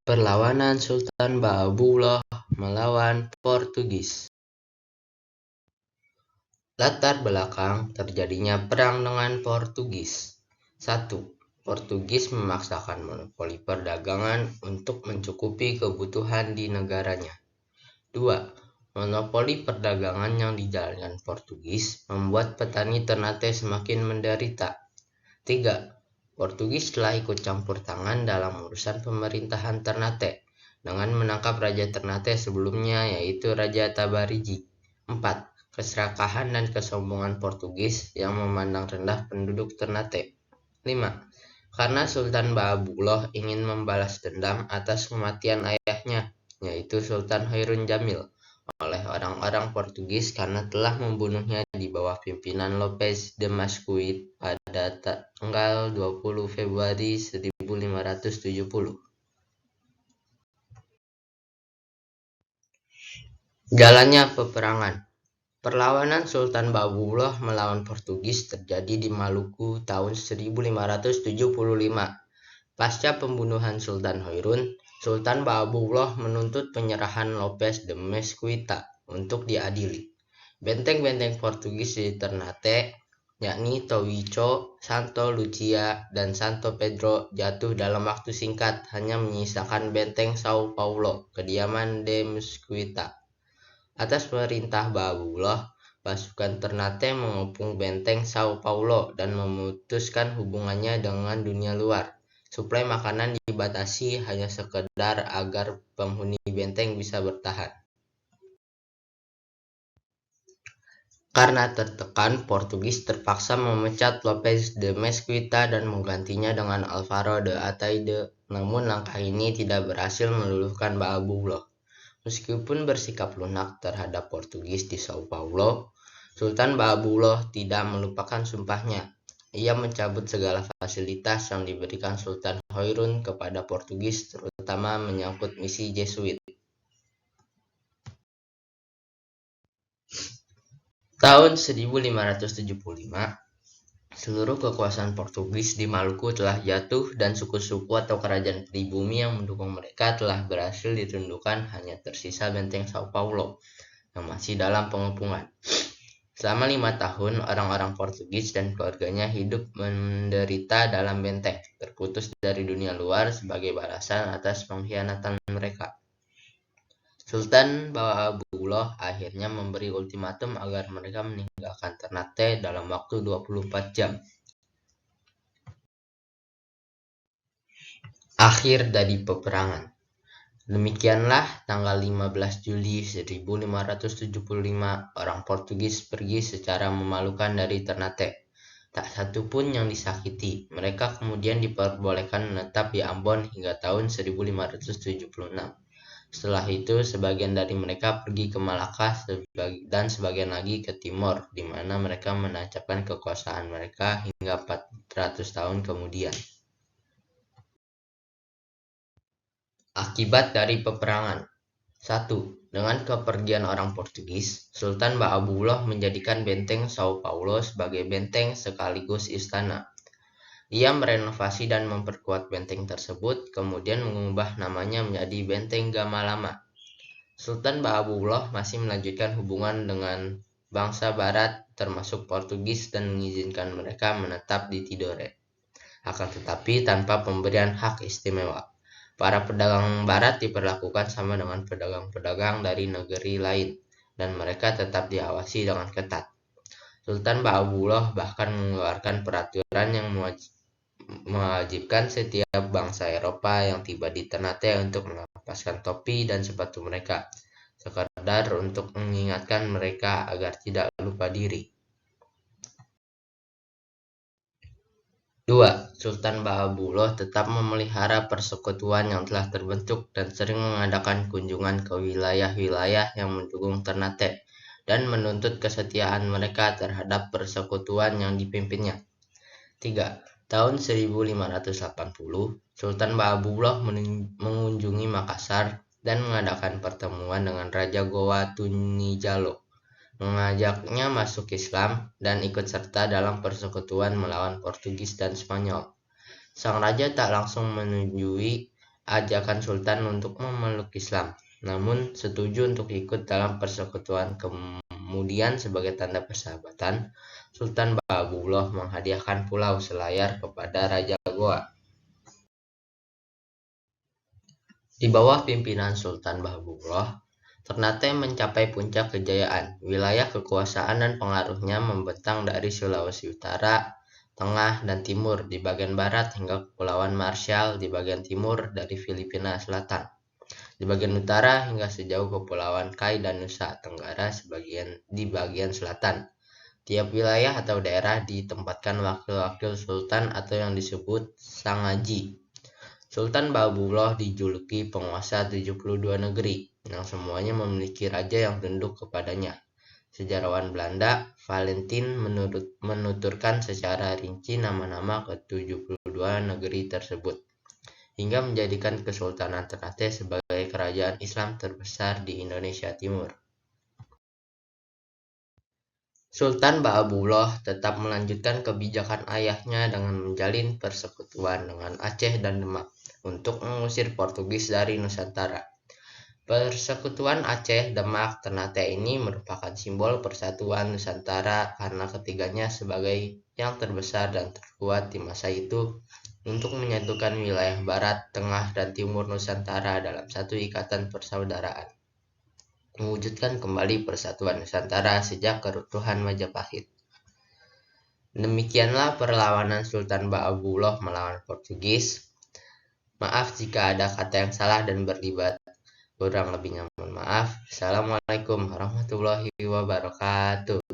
Perlawanan Sultan Bahabullah melawan Portugis. Latar belakang terjadinya perang dengan Portugis. 1. Portugis memaksakan monopoli perdagangan untuk mencukupi kebutuhan di negaranya. 2. Monopoli perdagangan yang dijalankan Portugis membuat petani Ternate semakin menderita. 3. Portugis telah ikut campur tangan dalam urusan pemerintahan Ternate dengan menangkap Raja Ternate sebelumnya, yaitu Raja Tabarigi. 4. Keserakahan dan kesombongan Portugis yang memandang rendah penduduk Ternate. 5. Karena Sultan Bahabullah ingin membalas dendam atas kematian ayahnya, yaitu Sultan Hairun Jamil, oleh orang-orang Portugis karena telah membunuhnya di bawah pimpinan Lopes de Mascuit pada tanggal 20 Februari 1570. Jalannya peperangan. Perlawanan Sultan Bahabullah melawan Portugis terjadi di Maluku tahun 1575. Pasca pembunuhan Sultan Hairun, Sultan Bahabullah menuntut penyerahan Lopes de Mesquita untuk diadili. Benteng-benteng Portugis di Ternate, yakni Towicho, Santo Lucia, dan Santo Pedro jatuh dalam waktu singkat, hanya menyisakan benteng Sao Paulo, kediaman de Mesquita. Atas perintah Bahabullah, pasukan Ternate mengepung benteng Sao Paulo dan memutuskan hubungannya dengan dunia luar. Suplai makanan dibatasi hanya sekedar agar penghuni benteng bisa bertahan. Karena tertekan, Portugis terpaksa memecat Lopes de Mesquita dan menggantinya dengan Alvaro de Ataide. Namun langkah ini tidak berhasil meluluhkan Bahabullah. Meskipun bersikap lunak terhadap Portugis di Sao Paulo, Sultan Bahabullah tidak melupakan sumpahnya. Ia mencabut segala fasilitas yang diberikan Sultan Hairun kepada Portugis, terutama menyangkut misi Jesuit. Tahun 1575, seluruh kekuasaan Portugis di Maluku telah jatuh dan suku-suku atau kerajaan pribumi yang mendukung mereka telah berhasil ditundukkan, hanya tersisa benteng Sao Paulo yang masih dalam pengepungan. Selama 5 tahun, orang-orang Portugis dan keluarganya hidup menderita dalam benteng, terputus dari dunia luar sebagai balasan atas pengkhianatan mereka. Sultan Bahabullah akhirnya memberi ultimatum agar mereka meninggalkan Ternate dalam waktu 24 jam. Akhir dari peperangan. Demikianlah tanggal 15 Juli 1575 orang Portugis pergi secara memalukan dari Ternate. Tak satu pun yang disakiti. Mereka kemudian diperbolehkan menetap di Ambon hingga tahun 1576. Setelah itu, sebagian dari mereka pergi ke Malaka dan sebagian lagi ke Timor, di mana mereka menancapkan kekuasaan mereka hingga 400 tahun kemudian. Akibat dari peperangan. 1. Dengan kepergian orang Portugis, Sultan Bahabullah menjadikan benteng Sao Paulo sebagai benteng sekaligus istana. Ia merenovasi dan memperkuat benteng tersebut, kemudian mengubah namanya menjadi Benteng Gamalama. Sultan Bahabullah masih melanjutkan hubungan dengan bangsa barat, termasuk Portugis, dan mengizinkan mereka menetap di Tidore. Akan tetapi tanpa pemberian hak istimewa. Para pedagang barat diperlakukan sama dengan pedagang-pedagang dari negeri lain, dan mereka tetap diawasi dengan ketat. Sultan Bahabullah bahkan mengeluarkan peraturan yang mewajibkan setiap bangsa Eropa yang tiba di Ternate untuk melepaskan topi dan sepatu mereka, sekadar untuk mengingatkan mereka agar tidak lupa diri. 2. Sultan Bahabullah tetap memelihara persekutuan yang telah terbentuk dan sering mengadakan kunjungan ke wilayah-wilayah yang mendukung Ternate dan menuntut kesetiaan mereka terhadap persekutuan yang dipimpinnya. 3. Tahun 1580, Sultan Bahabullah mengunjungi Makassar dan mengadakan pertemuan dengan Raja Goa Tunijalo, mengajaknya masuk Islam dan ikut serta dalam persekutuan melawan Portugis dan Spanyol. Sang raja tak langsung menyetujui ajakan Sultan untuk memeluk Islam, namun setuju untuk ikut dalam persekutuan. Kemudian sebagai tanda persahabatan, Sultan Bahabullah menghadiahkan Pulau Selayar kepada Raja Goa. Di bawah pimpinan Sultan Bahabullah, Ternate mencapai puncak kejayaan. Wilayah kekuasaan dan pengaruhnya membentang dari Sulawesi Utara, Tengah, dan Timur di bagian barat hingga Kepulauan Marshall di bagian timur dari Filipina Selatan. Di bagian utara hingga sejauh Kepulauan Kai dan Nusa Tenggara di bagian selatan. Tiap wilayah atau daerah ditempatkan wakil-wakil sultan atau yang disebut sangaji. Sultan Bahabullah dijuluki penguasa 72 negeri, yang semuanya memiliki raja yang tunduk kepadanya. Sejarawan Belanda, Valentin menuturkan secara rinci nama-nama ke-72 negeri tersebut, hingga menjadikan Kesultanan Ternate sebagai kerajaan Islam terbesar di Indonesia Timur. Sultan Bahabullah tetap melanjutkan kebijakan ayahnya dengan menjalin persekutuan dengan Aceh dan Demak untuk mengusir Portugis dari Nusantara. Persekutuan Aceh, Demak, Ternate ini merupakan simbol persatuan Nusantara karena ketiganya sebagai yang terbesar dan terkuat di masa itu untuk menyatukan wilayah barat, tengah, dan timur Nusantara dalam satu ikatan persaudaraan, mewujudkan kembali persatuan Nusantara sejak keruntuhan Majapahit. Demikianlah perlawanan Sultan Bahabullah melawan Portugis. Maaf jika ada kata yang salah dan berlibat. Kurang lebihnya mohon maaf. Assalamualaikum warahmatullahi wabarakatuh.